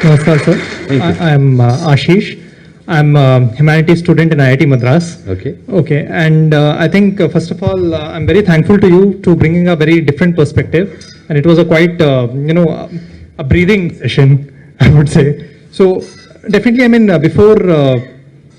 Namaskar, sir. Thank you. I'm Ashish. I'm a humanities student in IIT Madras. Okay. Okay, and I think first of all, I'm very thankful to you to bringing a very different perspective, and it was a quite, a breathing session, I would say. So definitely, I mean, before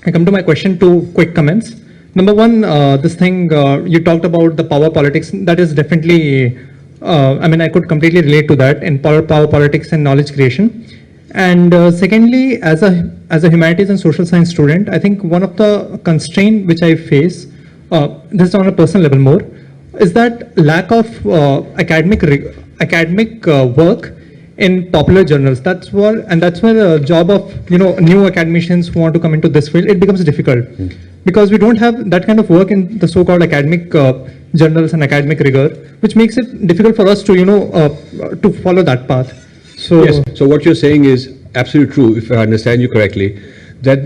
I come to my question, two quick comments. Number one, this thing you talked about the power politics. That is definitely, I mean, I could completely relate to that in power politics and knowledge creation. And secondly, as a humanities and social science student, I think one of the constraint which I face, this is on a personal level more, is that lack of academic work in popular journals. That's where the job of new academicians who want to come into this field, it becomes difficult because we don't have that kind of work in the so-called academic journals and academic rigor, which makes it difficult for us to to follow that path. So yes. So what you're saying is absolutely true, if I understand you correctly, that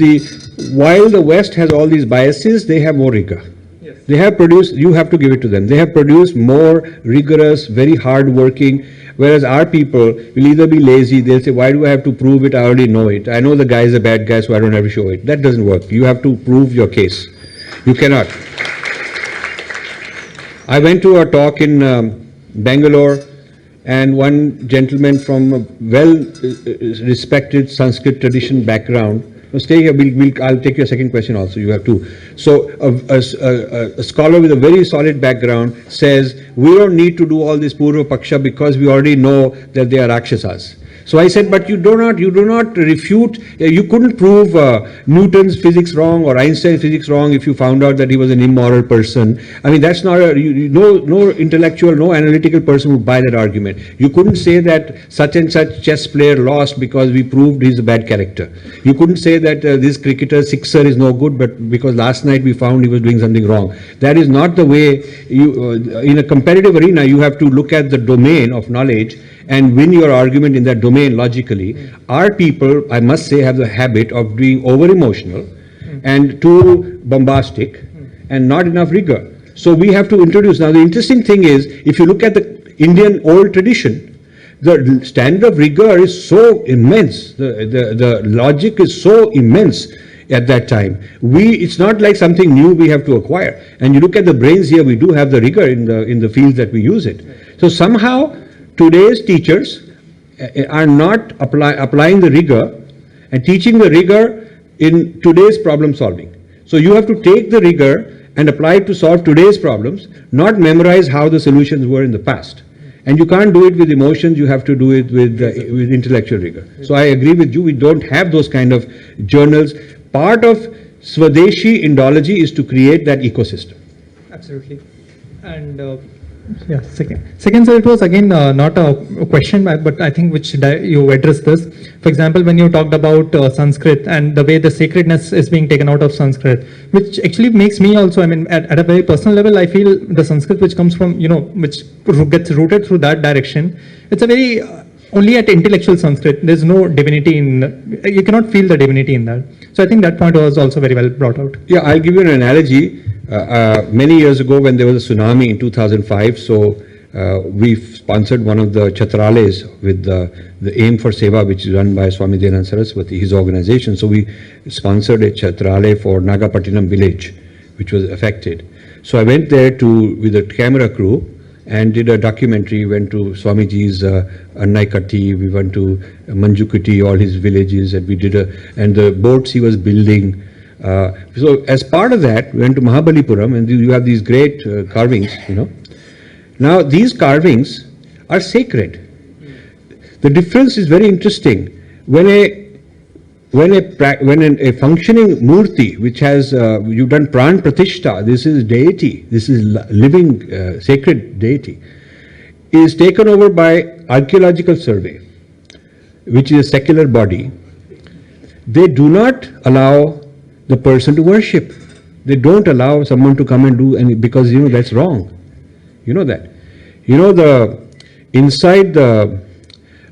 while the West has all these biases, they have more rigor. yes. They have produced, you have to give it to them, they have produced more rigorous, very hard-working, whereas our people will either be lazy, they'll say, why do I have to prove it? I already know it. I know the guy is a bad guy, so I don't have to show it. That doesn't work. You have to prove your case. You cannot. I went to a talk in Bangalore, and one gentleman from a well-respected Sanskrit tradition background. Now stay here, I'll take your second question also, you have two. So a scholar with a very solid background says, we don't need to do all this Purva Paksha because we already know that they are Rakshasas. So I said, but you do not refute, you couldn't prove Newton's physics wrong or Einstein's physics wrong if you found out that he was an immoral person. I mean, that's not no intellectual, no analytical person would buy that argument. You couldn't say that such and such chess player lost because we proved he's a bad character. You couldn't say that this cricketer sixer is no good, but because last night we found he was doing something wrong. That is not the way you, in a competitive arena, you have to look at the domain of knowledge and win your argument in that domain logically. Our people, I must say, have the habit of being over-emotional and too bombastic and not enough rigor. So we have to introduce. Now the interesting thing is, if you look at the Indian old tradition, the standard of rigor is so immense, the logic is so immense at that time. It's not like something new we have to acquire. And you look at the brains here, we do have the rigor in the fields that we use it. So somehow, today's teachers are not applying the rigor and teaching the rigor in today's problem solving. So you have to take the rigor and apply it to solve today's problems, not memorize how the solutions were in the past. And you can't do it with emotions, you have to do it with intellectual rigor. So I agree with you, we don't have those kind of journals. Part of Swadeshi Indology is to create that ecosystem. Absolutely. And yeah, second, sir, it was again not a question, but I think which you addressed this. For example, when you talked about Sanskrit and the way the sacredness is being taken out of Sanskrit, which actually makes me also, I mean, at a very personal level, I feel the Sanskrit which comes from, which gets rooted through that direction, it's a very, only at intellectual Sanskrit, there's no divinity you cannot feel the divinity in that. So I think that point was also very well brought out. Yeah, I'll give you an analogy. Many years ago when there was a tsunami in 2005, so we sponsored one of the Chatrales with the Aim for Seva, which is run by Swami Dayananda Saraswati, his organization. So we sponsored a Chatrale for Nagapattinam village, which was affected. So I went there with a camera crew and did a documentary, went to Swamiji's Annaikatti, we went to Manjukiti, all his villages, and and the boats he was building. So as part of that, we went to Mahabalipuram, and you have these great carvings, Now these carvings are sacred. The difference is very interesting. When a functioning murti, which has you've done pran pratishta, this is deity, this is living sacred deity, is taken over by archaeological survey, which is a secular body. They do not allow the person to worship. They don't allow someone to come and do any, because that's wrong. You know that. Inside the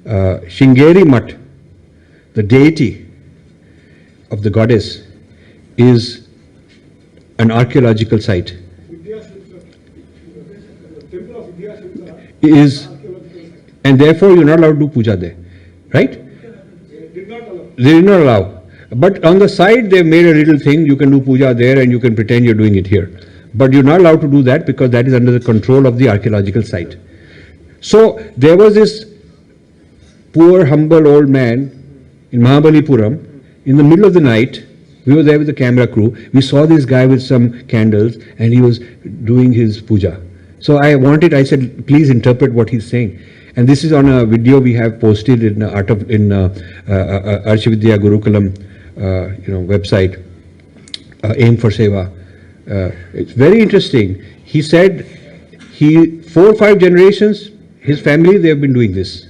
Shingeri Mutt, the deity of the goddess is an archaeological site. And therefore you're not allowed to do puja there, right? They did not allow. But on the side, they made a little thing, you can do puja there and you can pretend you're doing it here. But you're not allowed to do that because that is under the control of the archaeological site. So there was this poor, humble old man in Mahabalipuram. In the middle of the night, we were there with the camera crew. We saw this guy with some candles and he was doing his puja. So I said, please interpret what he's saying. And this is on a video we have posted in Arshvidya Gurukulam website, Aim for Seva. It's very interesting. He said 4 or 5 generations, his family, they have been doing this.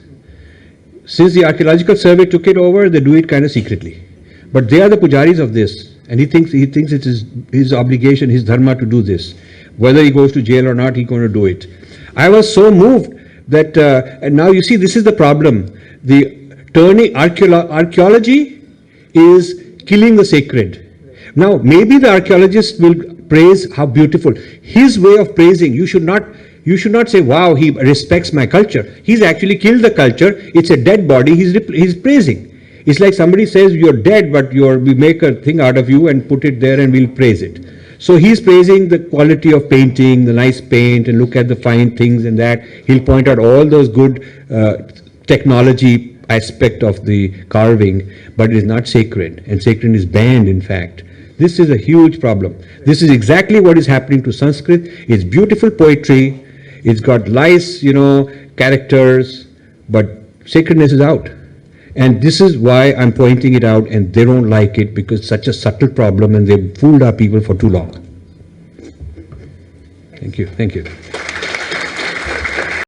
Since the archaeological survey took it over, they do it kind of secretly. But they are the pujaris of this, and he thinks it is his obligation, his dharma to do this. Whether he goes to jail or not, he's going to do it. I was so moved that, and now you see, this is the problem. The turning archaeology is killing the sacred. Now, maybe the archaeologist will praise how beautiful. His way of praising, you should not say, wow, he respects my culture. He's actually killed the culture. It's a dead body. He's praising. It's like somebody says, you're dead, but we make a thing out of you and put it there and we'll praise it. So he's praising the quality of painting, the nice paint, and look at the fine things and that. He'll point out all those good technology aspect of the carving, but it is not sacred, and sacred is banned, in fact. This is a huge problem. This is exactly what is happening to Sanskrit. It's beautiful poetry. It's got nice, characters, but sacredness is out. And this is why I'm pointing it out, and they don't like it because it's such a subtle problem and they've fooled our people for too long. Thank you. Thank you.